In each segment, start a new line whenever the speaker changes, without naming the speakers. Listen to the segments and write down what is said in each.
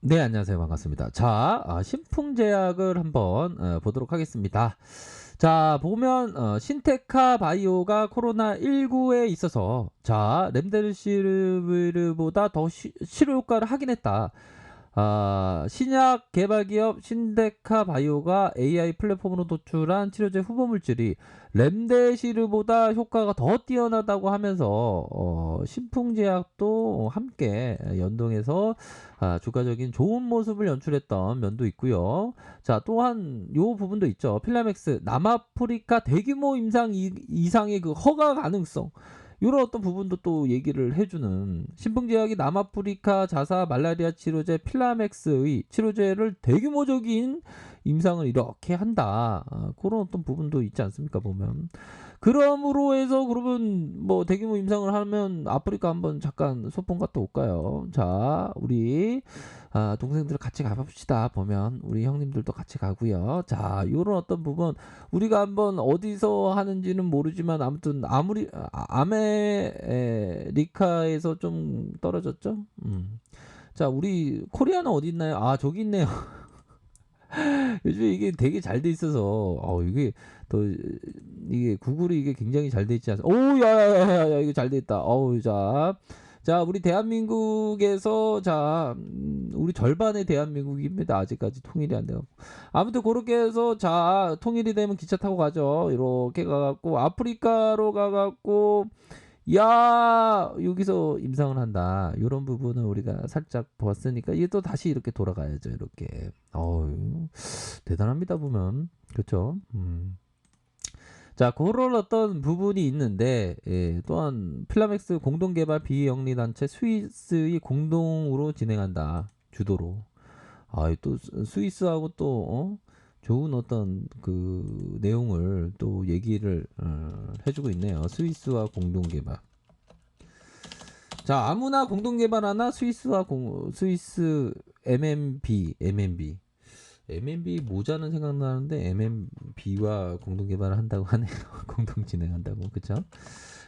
네, 안녕하세요. 반갑습니다. 자, 신풍제약을 한번 보도록 하겠습니다. 자, 보면 신테카 바이오가 코로나19에 있어서 렘데시비르보다 더 치료 효과를 확인했다. 신약 개발 기업 신데카 바이오가 AI 플랫폼으로 도출한 치료제 후보 물질이 렘데시르보다 효과가 더 뛰어나다고 하면서 신풍제약도 함께 연동해서 주가적인 좋은 모습을 연출했던 면도 있고요. 자, 또한 요 부분도 있죠. 필라맥스 남아프리카 대규모 임상 이상의 그 허가 가능성, 이런 어떤 부분도 또 얘기를 해주는, 신풍제약이 남아프리카 자사 말라리아 치료제 필라맥스의 치료제를 대규모적인 임상을 이렇게 한다. 그런 어떤 부분도 있지 않습니까, 보면. 그러므로 해서 그러면 뭐 대규모 임상을 하면 아프리카 한번 잠깐 소풍 갔다 올까요? 자, 우리 동생들 같이 가봅시다. 보면 우리 형님들도 같이 가고요. 자, 요런 어떤 부분 우리가 한번 어디서 하는지는 모르지만 아무튼 아무리 아메리카에서 좀 떨어졌죠. 자, 우리 코리아는 어디 있나요? 저기 있네요. 요즘에 이게 되게 잘 돼 있어서 이게 또 이게 구글이 이게 굉장히 잘 돼 있지 않습니까? 오, 야야야야, 이거 잘 돼 있다. 자, 우리 대한민국에서 우리 절반의 대한민국입니다. 아직까지 통일이 안 돼요. 아무튼 그렇게 해서 자, 통일이 되면 기차 타고 가죠. 이렇게 가갖고 아프리카로 가갖고, 야, 여기서 임상을 한다. 이런 부분은 우리가 살짝 보았으니까 이게 또 다시 이렇게 돌아가야죠. 이렇게. 대단합니다 보면. 그렇죠. 자, 그런 어떤 부분이 있는데, 또한 필라맥스 공동개발 비영리단체 스위스의 공동으로 진행한다. 주도로. 또 스위스하고 또 좋은 어떤 그 내용을 또 얘기를 해주고 있네요. 스위스와 공동개발. 자, 아무나 공동개발하나 스위스 MMB 모자는 생각나는데 MMB와 공동개발을 한다고 하네요. 공동 진행한다고. 그쵸?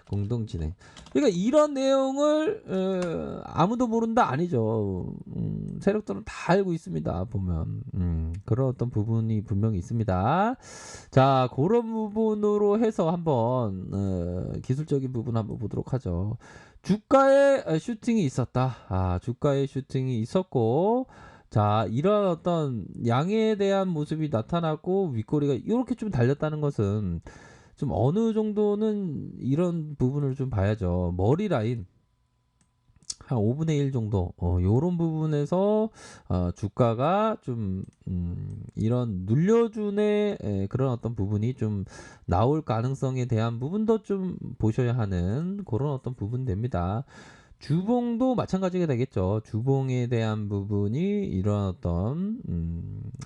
공동 진행. 그러니까 이런 내용을 아무도 모른다 아니죠. 세력들은 다 알고 있습니다. 보면 그런 어떤 부분이 분명히 있습니다. 자, 그런 부분으로 해서 한번 기술적인 부분 한번 보도록 하죠. 주가에 슈팅이 있었다. 주가에 슈팅이 있었고, 자, 이런 어떤 양에 대한 모습이 나타났고 윗꼬리가 이렇게 좀 달렸다는 것은 좀 어느 정도는 이런 부분을 좀 봐야죠. 머리 라인 한 5분의 1 정도, 요런 부분에서 주가가 좀 이런 눌려준의 그런 어떤 부분이 좀 나올 가능성에 대한 부분도 좀 보셔야 하는 그런 어떤 부분 됩니다. 주봉도 마찬가지가 되겠죠. 주봉에 대한 부분이 이런 어떤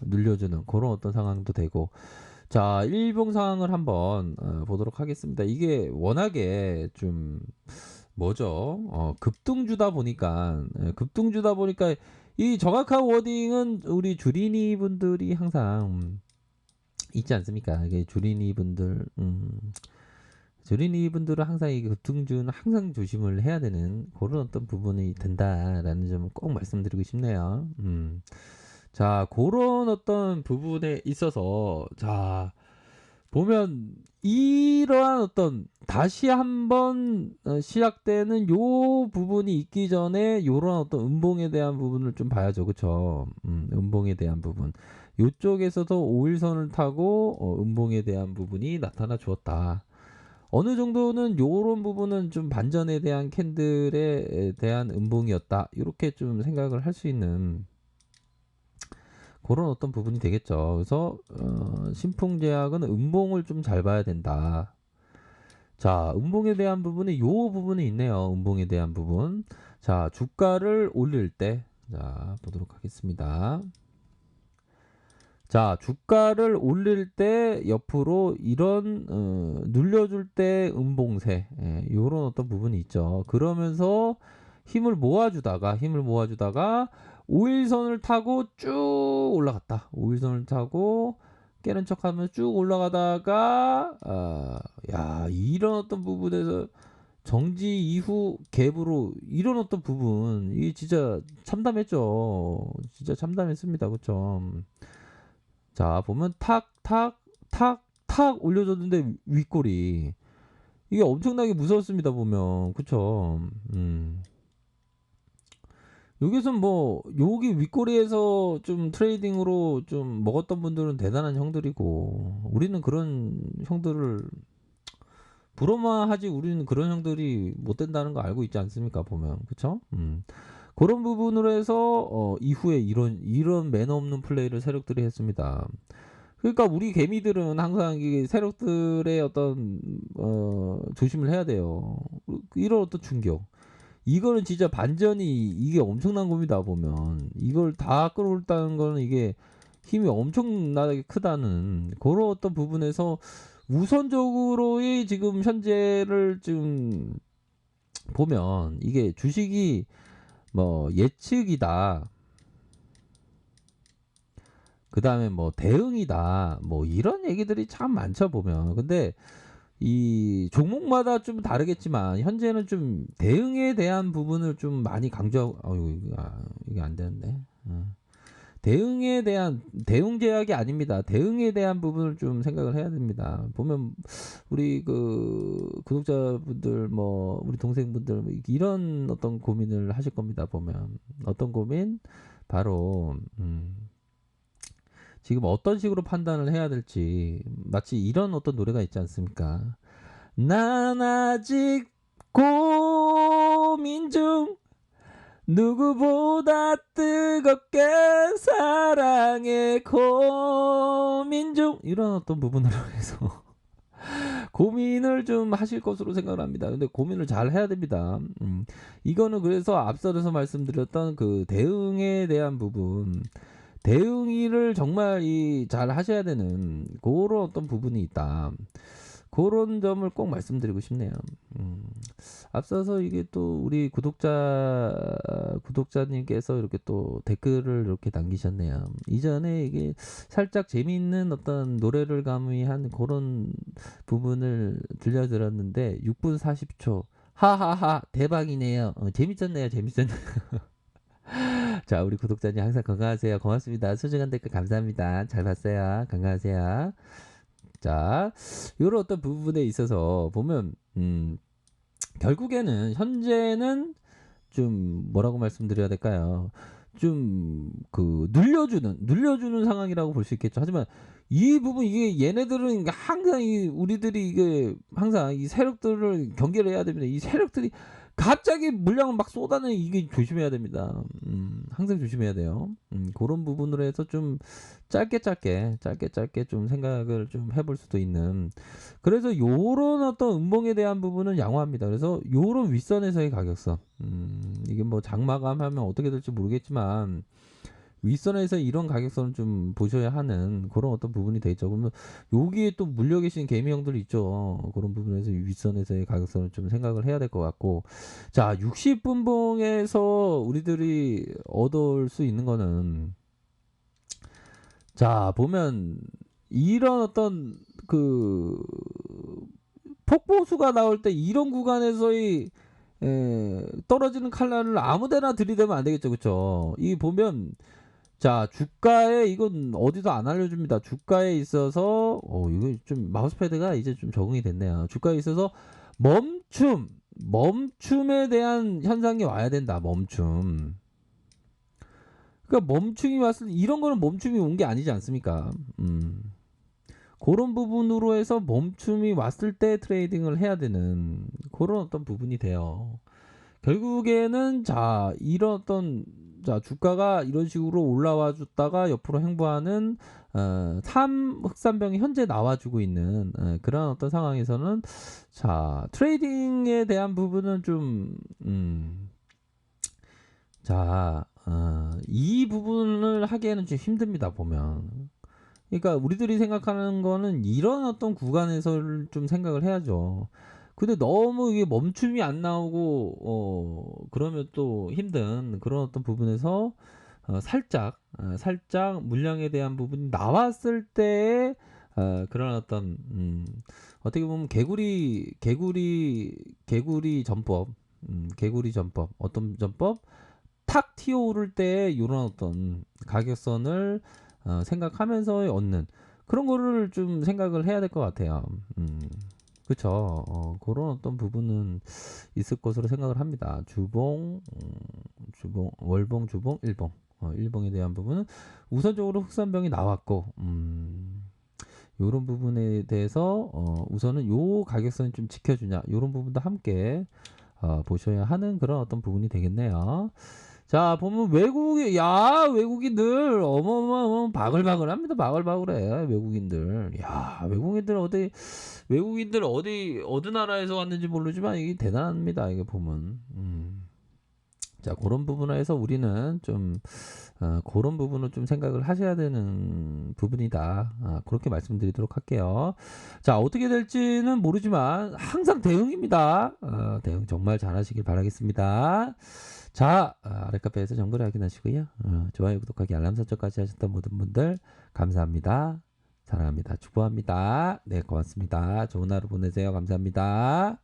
눌려주는 그런 어떤 상황도 되고, 자, 일봉 상황을 한번 보도록 하겠습니다. 이게 워낙에 좀 뭐죠? 급등주다 보니까 이 정확한 워딩은 우리 주린이 분들이 항상 있지 않습니까? 이게 주린이 분들은 항상 이 급등주는 항상 조심을 해야 되는 그런 어떤 부분이 된다라는 점을 꼭 말씀드리고 싶네요. 자, 그런 어떤 부분에 있어서 자, 보면 이러한 어떤 다시 한번 시작되는 요 부분이 있기 전에 요런 어떤 음봉에 대한 부분을 좀 봐야죠. 그쵸? 음봉에 대한 부분. 요쪽에서도 5일선을 타고 음봉에 대한 부분이 나타나 주었다. 어느 정도는 요런 부분은 좀 반전에 대한 캔들에 대한 음봉이었다. 이렇게 좀 생각을 할 수 있는 그런 어떤 부분이 되겠죠. 그래서 신풍제약은 음봉을 좀 잘 봐야 된다. 자, 음봉에 대한 부분이 요 부분이 있네요. 음봉에 대한 부분. 자, 주가를 올릴 때, 자, 보도록 하겠습니다. 자, 주가를 올릴 때 옆으로 이런 눌려줄 때 음봉세, 요런 어떤 부분이 있죠. 그러면서 힘을 모아주다가 5일선을 타고 쭉 올라갔다. 5일선을 타고 깨는 척하면 쭉 올라가다가 야, 이런 어떤 부분에서 정지 이후 갭으로 이런 어떤 부분 이게 진짜 참담했죠. 진짜 참담했습니다. 그쵸? 자 보면 탁 올려줬는데 윗골이 이게 엄청나게 무서웠습니다. 보면 그쵸? 여기서 뭐 여기 윗꼬리에서 좀 트레이딩으로 좀 먹었던 분들은 대단한 형들이고 우리는 그런 형들을 부러워만 하지 우리는 그런 형들이 못 된다는 거 알고 있지 않습니까? 보면 그쵸? 그런 부분으로 해서 이후에 이런 매너 없는 플레이를 세력들이 했습니다. 그러니까 우리 개미들은 항상 이 세력들의 어떤 조심을 해야 돼요. 이런 어떤 충격. 이거는 진짜 반전이 이게 엄청난 겁니다. 보면 이걸 다 끌어올다는 거는 이게 힘이 엄청나게 크다는 그런 어떤 부분에서 우선적으로의 지금 현재를 지금 보면 이게 주식이 뭐 예측이다. 그 다음에 뭐 대응이다. 뭐 이런 얘기들이 참 많죠 보면. 근데 이 종목마다 좀 다르겠지만 현재는 좀 대응에 대한 부분을 좀 많이 강조하고 이게 안 되는데. 대응에 대한 대응 제약이 아닙니다. 대응에 대한 부분을 좀 생각을 해야 됩니다. 보면 우리 그 구독자분들 뭐 우리 동생분들 뭐 이런 어떤 고민을 하실 겁니다. 보면 어떤 고민? 바로 지금 어떤 식으로 판단을 해야 될지 마치 이런 어떤 노래가 있지 않습니까? 난 아직 고민 중 누구보다 뜨겁게 사랑해 고민 중 이런 어떤 부분으로 해서 고민을 좀 하실 것으로 생각을 합니다. 근데 고민을 잘 해야 됩니다. 이거는 그래서 앞서서 말씀드렸던 그 대응에 대한 부분 대응을 정말 잘 하셔야 되는 그런 어떤 부분이 있다. 그런 점을 꼭 말씀드리고 싶네요. 앞서서 이게 또 우리 구독자님께서 이렇게 또 댓글을 이렇게 남기셨네요. 이전에 이게 살짝 재미있는 어떤 노래를 가미한 그런 부분을 들려드렸는데 6분 40초. 하하하 대박이네요. 재밌었네요. 재밌었네요. 자, 우리 구독자님 항상 건강하세요. 고맙습니다. 소중한 댓글 감사합니다. 잘 봤어요. 건강하세요. 자, 이런 어떤 부분에 있어서 보면, 결국에는 현재는 좀 뭐라고 말씀드려야 될까요? 좀 그 눌려주는 상황이라고 볼 수 있겠죠. 하지만 이 부분 이게 얘네들은 항상 우리들이 이게 항상 이 세력들을 경계를 해야 됩니다. 이 세력들이 갑자기 물량을 막 쏟아내는 이게 조심해야 됩니다. 항상 조심해야 돼요. 그런 부분으로 해서 좀 짧게 좀 생각을 좀 해볼 수도 있는. 그래서 요런 어떤 음봉에 대한 부분은 양호합니다. 그래서 요런 윗선에서의 가격선. 이게 뭐 장마감하면 어떻게 될지 모르겠지만 윗선에서 이런 가격선을 좀 보셔야 하는 그런 어떤 부분이 되죠. 그러면 여기에 또 물려 계신 개미 형들 있죠. 그런 부분에서 윗선에서의 가격선을 좀 생각을 해야 될 것 같고. 자, 60분봉에서 우리들이 얻을 수 있는 거는 자, 보면 이런 어떤 그 폭보수가 나올 때 이런 구간에서의 떨어지는 칼날을 아무데나 들이대면 안 되겠죠. 그쵸? 이 보면 자, 주가에 이건 어디도 안 알려줍니다. 주가에 있어서 이거 좀 마우스패드가 이제 좀 적응이 됐네요. 주가에 있어서 멈춤에 대한 현상이 와야 된다. 멈춤. 그러니까 멈춤이 왔을 때 이런 거는 멈춤이 온 게 아니지 않습니까? 그런 부분으로 해서 멈춤이 왔을 때 트레이딩을 해야 되는 그런 어떤 부분이 돼요. 결국에는 자 이런 어떤 자 주가가 이런 식으로 올라와 줬다가 옆으로 행보하는 3 흑산병이 현재 나와주고 있는 그런 어떤 상황에서는 자 트레이딩에 대한 부분은 좀 이 부분을 하기에는 좀 힘듭니다 보면. 그러니까 우리들이 생각하는 거는 이런 어떤 구간에서 좀 생각을 해야죠. 근데 너무 이게 멈춤이 안 나오고 그러면 또 힘든 그런 어떤 부분에서 살짝 물량에 대한 부분이 나왔을 때 그런 어떤 어떻게 보면 개구리 전법, 개구리 전법, 어떤 전법 탁 튀어오를 때 이런 어떤 가격선을 생각하면서 얻는 그런 거를 좀 생각을 해야 될 것 같아요. 그쵸. 그런 어떤 부분은 있을 것으로 생각을 합니다. 월봉, 주봉, 일봉. 일봉에 대한 부분은 우선적으로 흑선병이 나왔고, 요런 부분에 대해서 우선은 요 가격선을 좀 지켜주냐, 요런 부분도 함께 보셔야 하는 그런 어떤 부분이 되겠네요. 자, 보면 외국인들 어마어마어마 바글바글합니다. 바글바글해 외국인들. 야, 외국인들 어느 나라에서 왔는지 모르지만 이게 대단합니다. 이게 보면. 자, 그런 부분에서 우리는 좀 그런 부분을 좀 생각을 하셔야 되는 부분이다. 그렇게 말씀드리도록 할게요. 자, 어떻게 될지는 모르지만 항상 대응입니다. 대응 정말 잘하시길 바라겠습니다. 자, 아랫카페에서 정보를 확인하시고요. 좋아요, 구독하기, 알람 설정까지 하셨던 모든 분들 감사합니다. 사랑합니다. 축복합니다. 네, 고맙습니다. 좋은 하루 보내세요. 감사합니다.